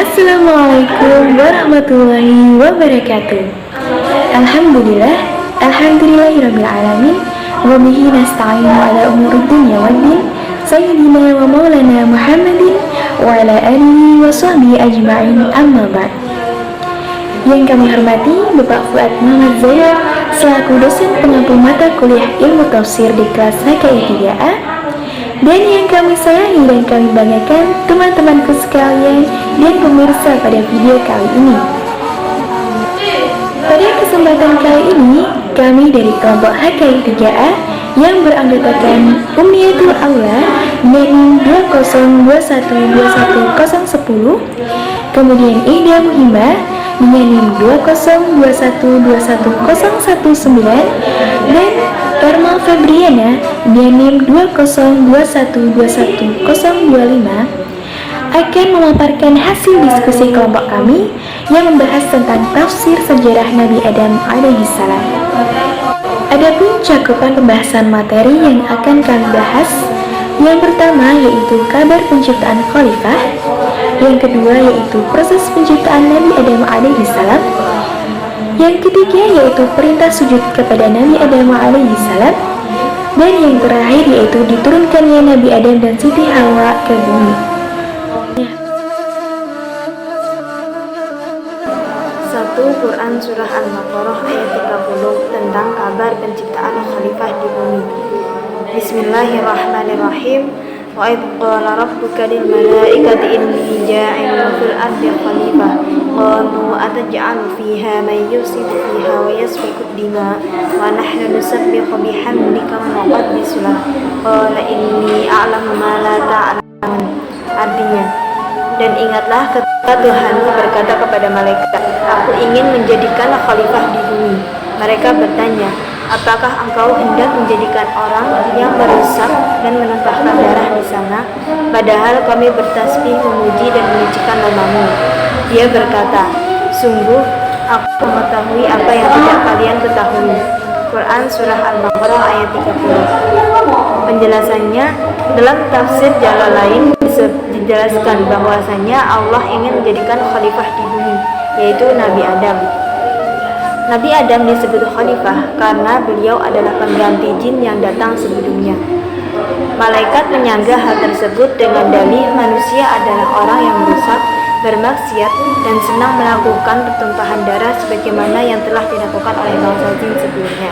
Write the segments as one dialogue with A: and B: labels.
A: Assalamualaikum warahmatullahi wabarakatuh. Alhamdulillah, alhamdulillahirrabbilalamin. Wa bihi nasta'inu ala umuri dunya waddin. Sayyidina wa maulana Muhammadin wa ala alihi wa sahbihi ajma'in, amma ba'd. Yang kami hormati Bapak Fuad Muhammad Zaid selaku dosen pengampu mata kuliah ilmu tafsir di kelas HKI 3A, dan yang kami sayangi dan kami banggakan teman-temanku sekalian dan pemirsa pada video kali ini. Pada kesempatan kali ini, kami dari kelompok HKI 3A yang beranggotakan Umniyatul Aula NIM 2021211010, kemudian Ihda Muhimmah dengan NIM 2021211019, dan Ermal Febriana dengan NIM 2021211025 akan memaparkan hasil diskusi kelompok kami yang membahas tentang tafsir sejarah Nabi Adam alaihissalam. Adapun cakupan pembahasan materi yang akan kami bahas, yang pertama yaitu kabar penciptaan khalifah, yang kedua yaitu proses penciptaan Nabi Adam alaihissalam, yang ketiga yaitu perintah sujud kepada Nabi Adam alaihissalam, dan yang terakhir yaitu diturunkannya Nabi Adam dan Siti Hawa ke bumi.
B: 1. Quran Surah Al-Baqarah ayat 30 tentang kabar penciptaan khalifah di bumi. Bismillahirrahmanirrahim. Wa idh qala rabbuka lil malaikati inni ja'ilun fil ardi khalifah qalu ataj'alu fiha man yufsidu fiha wa yasfiku dima wa nahnu nusabbihu bihamdika wa nuqaddisu lak qala inni a'lamu ma la ta'lamun. Artinya, dan ingatlah ketika Tuhanmu berkata kepada malaikat, aku ingin menjadikan khalifah di bumi. Mereka bertanya, apakah engkau hendak menjadikan orang yang merusak dan menumpahkan darah di sana, padahal kami bertasbih memuji dan menyucikan namamu. Dia berkata, sungguh aku mengetahui apa yang tidak kalian ketahui. Quran Surah Al-Baqarah ayat 30. Penjelasannya, dalam tafsir Jalalain dijelaskan bahwasanya Allah ingin menjadikan khalifah di bumi, yaitu Nabi Adam. Nabi Adam disebut khalifah karena beliau adalah pengganti jin yang datang sebelumnya. Malaikat menyanggah hal tersebut dengan dalih manusia adalah orang yang merusak, bermaksiat, dan senang melakukan pertumpahan darah sebagaimana yang telah dilakukan oleh bangsa jin sebelumnya.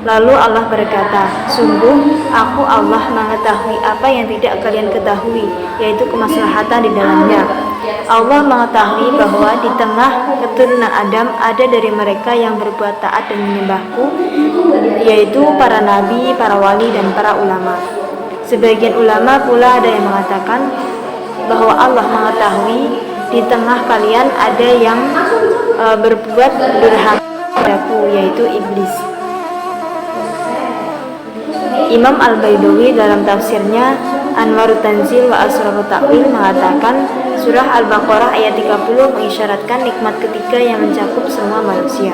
B: Lalu Allah berkata, sungguh aku Allah mengetahui apa yang tidak kalian ketahui, yaitu kemaslahatan di dalamnya. Allah mengetahui bahwa di tengah keturunan Adam ada dari mereka yang berbuat taat dan menyembahku, yaitu para nabi, para wali, dan para ulama. Sebagian ulama pula ada yang mengatakan bahwa Allah mengetahui di tengah kalian ada yang berbuat durhaka padaku, yaitu iblis. Imam Al-Baidawi dalam tafsirnya Anwarut Tanzil wa Asrarut Ta'wil mengatakan Surah Al-Baqarah ayat 30 mengisyaratkan nikmat ketiga yang mencakup semua manusia.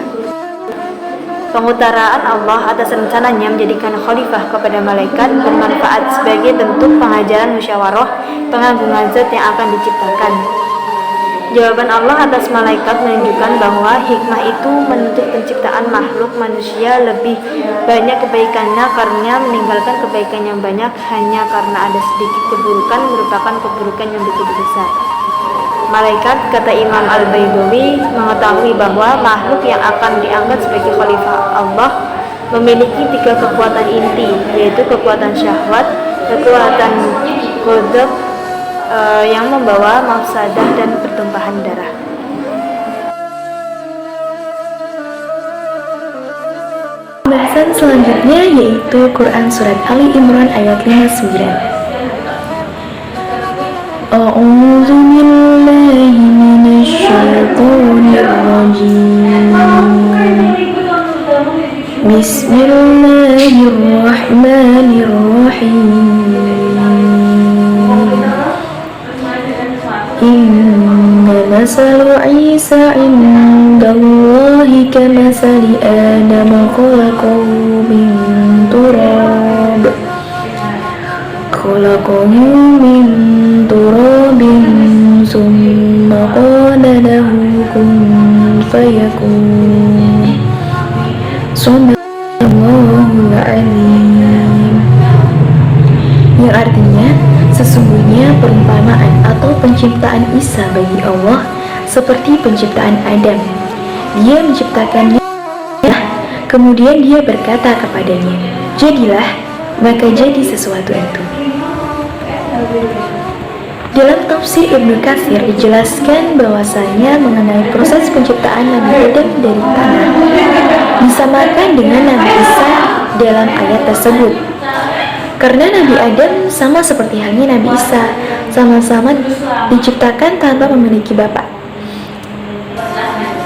B: Pengutaraan Allah atas rencananya menjadikan khalifah kepada malaikat bermanfaat sebagai bentuk pengajaran musyawarah pengagungan zat yang akan diciptakan. Jawaban Allah atas malaikat menunjukkan bahwa hikmah itu menuntut penciptaan makhluk manusia lebih banyak kebaikannya karena meninggalkan kebaikan yang banyak hanya karena ada sedikit keburukan merupakan keburukan yang begitu besar. Malaikat, kata Imam Al-Baidawi, mengetahui bahwa makhluk yang akan diangkat sebagai khalifah Allah memiliki 3 kekuatan inti, yaitu kekuatan syahwat, kekuatan ghadab yang membawa mafsadah dan pertumpahan darah.
A: Pembahasan selanjutnya yaitu Quran Surat Ali Imran ayat 59. A'udzu billahi minasy syaithanir rajim. Bismillahirrahmanirrahim. Inna masalu Isa indallahi kamasali Adam khalaqahu min turab khalaqahu min turabin summa fayakun. Shadaqallahul azim. Yang artinya, sesungguhnya perumpamaan atau penciptaan Isa bagi Allah seperti penciptaan Adam. Dia menciptakannya, kemudian dia berkata kepadanya, jadilah, maka jadi sesuatu itu. Dalam tafsir Ibnu Katsir dijelaskan bahwasanya mengenai proses penciptaan Nabi Adam dari tanah disamakan dengan Nabi Isa dalam ayat tersebut. Karena Nabi Adam sama seperti halnya Nabi Isa, sama-sama diciptakan tanpa memiliki bapak.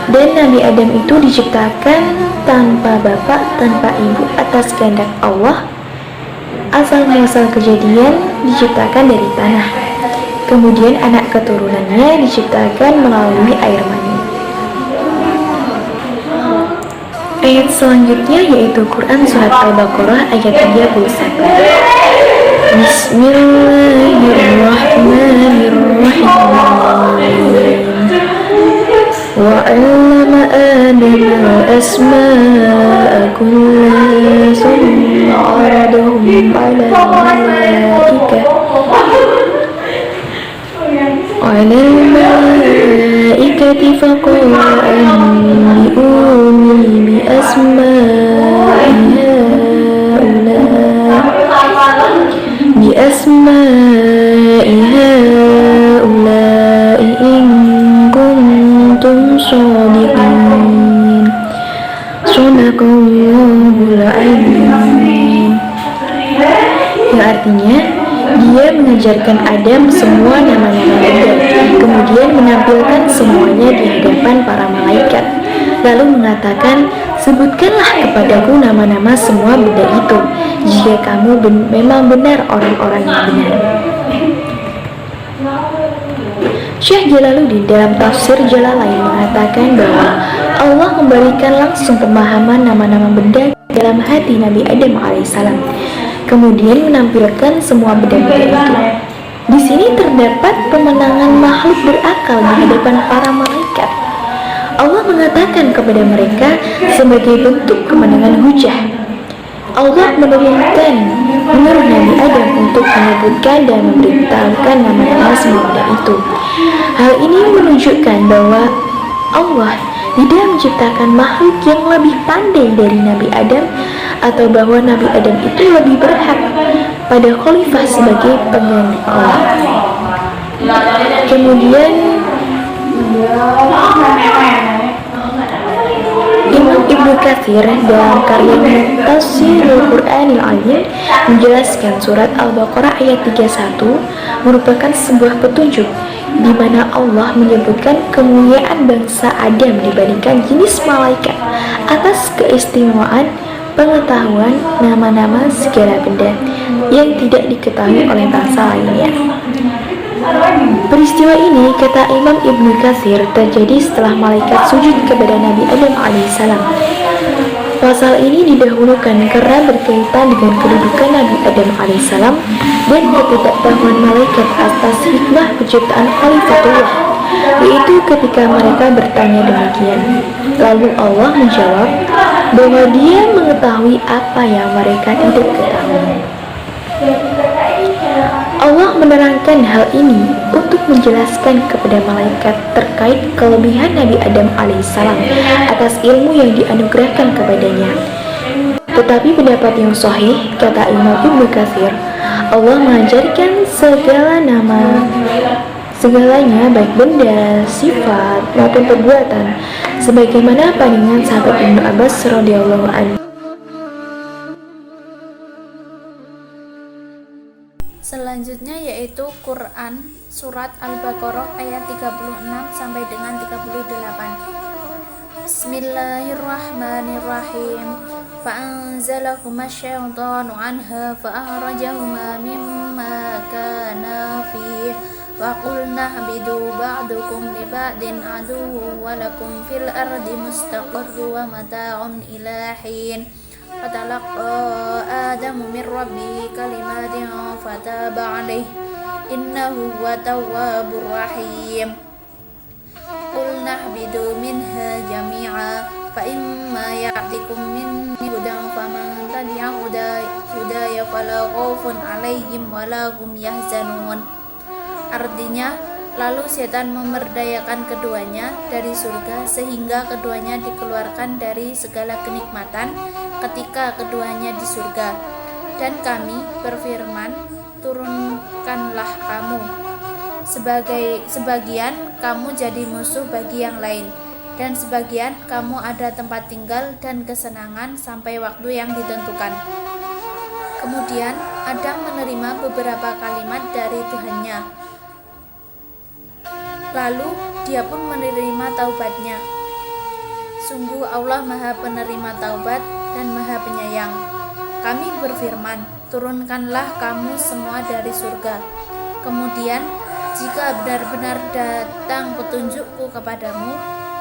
A: Dan Nabi Adam itu diciptakan tanpa bapak, tanpa ibu atas kehendak Allah. Asal muasal kejadian diciptakan dari tanah. Kemudian anak keturunannya diciptakan melalui air mani. Ayat selanjutnya yaitu Quran Surat Al-Baqarah ayat 31. Bismillahirrahmanirrahim. وعلم آدم الأسماء كلها ثم عرضهم على الملائكة فقال أنبئوني بأسماء هؤلاء إن كنتم صادقين صدق Allahul azim. Yang artinya, dia mengajarkan Adam semua nama-nama benda, kemudian menampilkan semuanya di hadapan para malaikat, lalu mengatakan, sebutkanlah kepadaku nama-nama semua benda itu, jika kamu memang benar orang-orang yang benar. Syekh Jalaluddin dalam tafsir Jalalain mengatakan bahwa Allah memberikan langsung pemahaman nama-nama benda dalam hati Nabi Adam alaihissalam, kemudian menampilkan semua benda-benda itu. Di sini terdapat pemenangan makhluk berakal di hadapan para malaikat. Allah mengatakan kepada mereka sebagai bentuk kemenangan hujah. Allah menyuruh Nabi Adam untuk menyebutkan dan memberitahukan nama-nama semua benda itu. Hal ini menunjukkan bahwa Allah tidak menciptakan makhluk yang lebih pandai dari Nabi Adam, atau bahwa Nabi Adam itu lebih berhak pada khalifah sebagai pengganti Allah. Kemudian Imam Ibnu Katsir dalam karyanya Tafsirul Qur'anil Azim menjelaskan surat Al-Baqarah ayat 31 merupakan sebuah petunjuk di mana Allah menyebutkan kemuliaan bangsa Adam dibandingkan jenis malaikat atas keistimewaan pengetahuan nama-nama segala benda yang tidak diketahui oleh bangsa lainnya. Peristiwa ini, kata Imam Ibnu Katsir, terjadi setelah malaikat sujud kepada Nabi Adam alaihissalam. Pasal ini didahulukan karena berkaitan dengan kedudukan Nabi Adam alaihissalam dan ketidaktahuan malaikat atas hikmah penciptaan Khalifatullah, yaitu ketika mereka bertanya demikian. Lalu Allah menjawab bahwa Dia mengetahui apa yang mereka tidak ketahui. Allah menerangkan hal ini untuk menjelaskan kepada malaikat terkait kelebihan Nabi Adam alaihissalam atas ilmu yang dianugerahkan kepadanya. Tetapi pendapat yang sahih, kata Imam Ibnu Katsir, Allah mengajarkan segalanya baik benda, sifat maupun perbuatan, sebagaimana pandangan sahabat Ibnu Abbas radhiyallahu anhu.
C: Selanjutnya yaitu Quran Surat Al-Baqarah ayat 36 sampai dengan 38. Bismillahirrahmanirrahim. Fa'anzalahuma syaitanu anha fa'akhrajahuma mimma kana fihi wa qulna ihbidu ba'dukum li ba'din aduwwun wa lakum fil ardi mustaqarrun wa mata'un ila hin. Fatalaqa Adamu min Rabbi kalimatin fataba alaihi innahu huwa tawwabur rahim. qulna ihbidu minha jami'a fa imma ya'tikum minni hudan faman tabi'a hudaya fala khaufun 'alaihim wala hum yahzanun. Artinya, lalu setan memberdayakan keduanya dari surga sehingga keduanya dikeluarkan dari segala kenikmatan ketika keduanya di surga. Dan kami berfirman, turunkanlah kamu. Sebagian kamu jadi musuh bagi yang lain, dan sebagian kamu ada tempat tinggal dan kesenangan sampai waktu yang ditentukan. Kemudian Adam menerima beberapa kalimat dari Tuhannya. Lalu dia pun menerima taubatnya. Sungguh Allah Maha Penerima Taubat dan Maha Penyayang. Kami berfirman, turunkanlah kamu semua dari surga. Kemudian, jika benar-benar datang petunjukku kepadamu,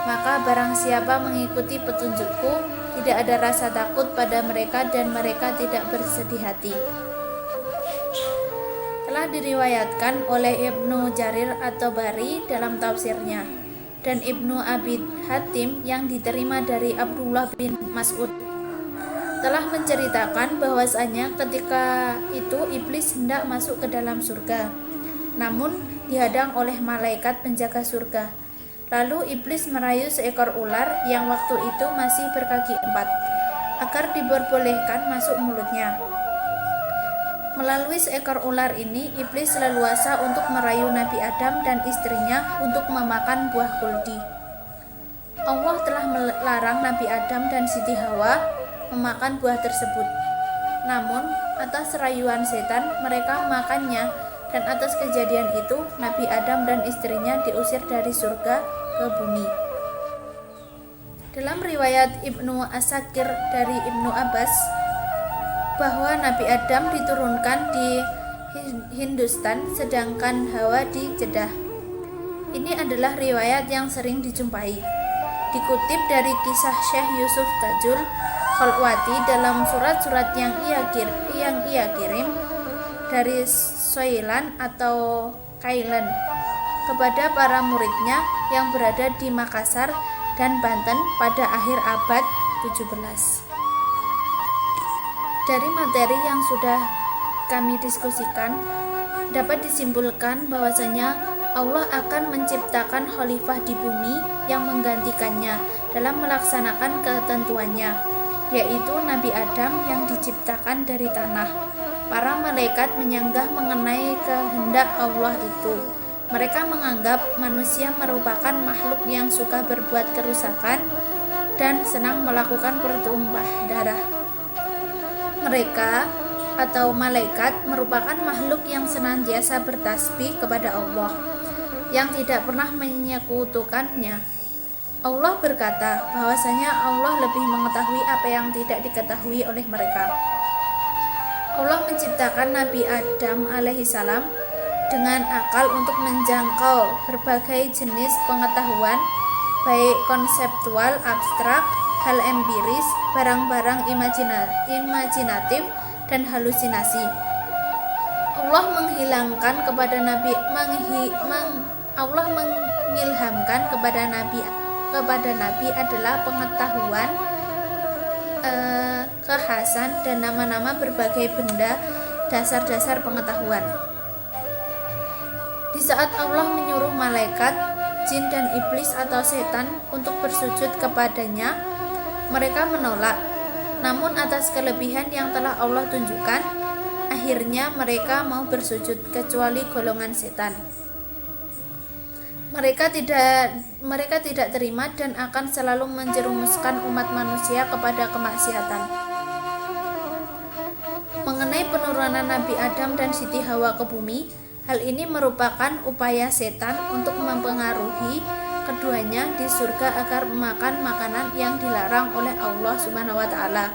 C: maka barang siapa mengikuti petunjukku, tidak ada rasa takut pada mereka dan mereka tidak bersedih hati. Telah diriwayatkan oleh Ibnu Jarir at-Tabari dalam tafsirnya dan Ibnu Abi Hatim yang diterima dari Abdullah bin Mas'ud telah menceritakan bahwasanya ketika itu iblis hendak masuk ke dalam surga, namun dihadang oleh malaikat penjaga surga. Lalu iblis merayu seekor ular yang waktu itu masih berkaki 4 agar diperbolehkan masuk mulutnya. Melalui seekor ular ini, iblis leluasa untuk merayu Nabi Adam dan istrinya untuk memakan buah kuldi. Allah telah melarang Nabi Adam dan Siti Hawa memakan buah tersebut. Namun, atas rayuan setan, mereka memakannya, dan atas kejadian itu, Nabi Adam dan istrinya diusir dari surga ke bumi. Dalam riwayat Ibnu Asakir dari Ibnu Abbas, bahwa Nabi Adam diturunkan di Hindustan sedangkan Hawa di Jeddah. Ini adalah riwayat yang sering dijumpai. Dikutip dari kisah Syekh Yusuf Tajul Khalwati dalam surat-surat yang ia kirim dari Soilan atau Kailan kepada para muridnya yang berada di Makassar dan Banten pada akhir abad 17. Dari materi yang sudah kami diskusikan, dapat disimpulkan bahwasanya Allah akan menciptakan khalifah di bumi yang menggantikannya dalam melaksanakan ketentuannya, yaitu Nabi Adam yang diciptakan dari tanah. Para malaikat menyanggah mengenai kehendak Allah itu. Mereka menganggap manusia merupakan makhluk yang suka berbuat kerusakan dan senang melakukan pertumpah darah. Mereka atau malaikat merupakan makhluk yang senantiasa bertasbih kepada Allah, yang tidak pernah menyekutukannya. Allah berkata bahwasanya Allah lebih mengetahui apa yang tidak diketahui oleh mereka. Allah menciptakan Nabi Adam alaihissalam dengan akal untuk menjangkau berbagai jenis pengetahuan, baik konseptual, abstrak, hal empiris, barang-barang imajinatif, dan halusinasi. Allah mengilhamkan kepada Nabi adalah pengetahuan, kekhasan, dan nama-nama berbagai benda, dasar-dasar pengetahuan. Di saat Allah menyuruh malaikat, jin, dan iblis atau setan untuk bersujud kepadanya, mereka menolak. Namun atas kelebihan yang telah Allah tunjukkan, akhirnya mereka mau bersujud kecuali golongan setan. Mereka tidak terima dan akan selalu menjerumuskan umat manusia kepada kemaksiatan. Mengenai penurunan Nabi Adam dan Siti Hawa ke bumi, hal ini merupakan upaya setan untuk mempengaruhi keduanya di surga agar memakan makanan yang dilarang oleh Allah Subhanahu wa taala,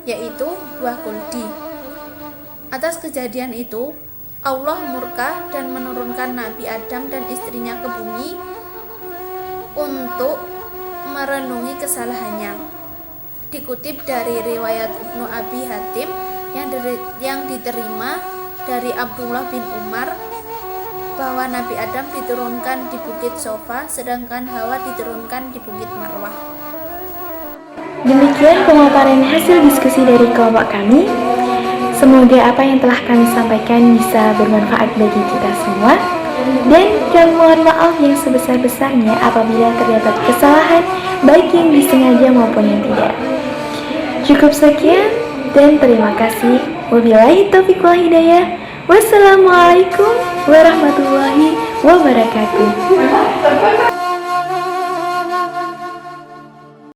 C: yaitu buah kuldi. Atas kejadian itu, Allah murka dan menurunkan Nabi Adam dan istrinya ke bumi untuk merenungi kesalahannya. Dikutip dari riwayat Ibnu Abi Hatim yang diterima dari Abdullah bin Umar bahwa Nabi Adam diturunkan di Bukit Sofa, sedangkan Hawa diturunkan di Bukit Marwah.
A: Demikian pemaparan hasil diskusi dari kelompok kami. Semoga apa yang telah kami sampaikan bisa bermanfaat bagi kita semua. Dan kami mohon maaf yang sebesar-besarnya apabila terdapat kesalahan, baik yang disengaja maupun yang tidak. Cukup sekian dan terima kasih. Wabillahi taufiq wal hidayah. Wassalamualaikum warahmatullahi wabarakatuh.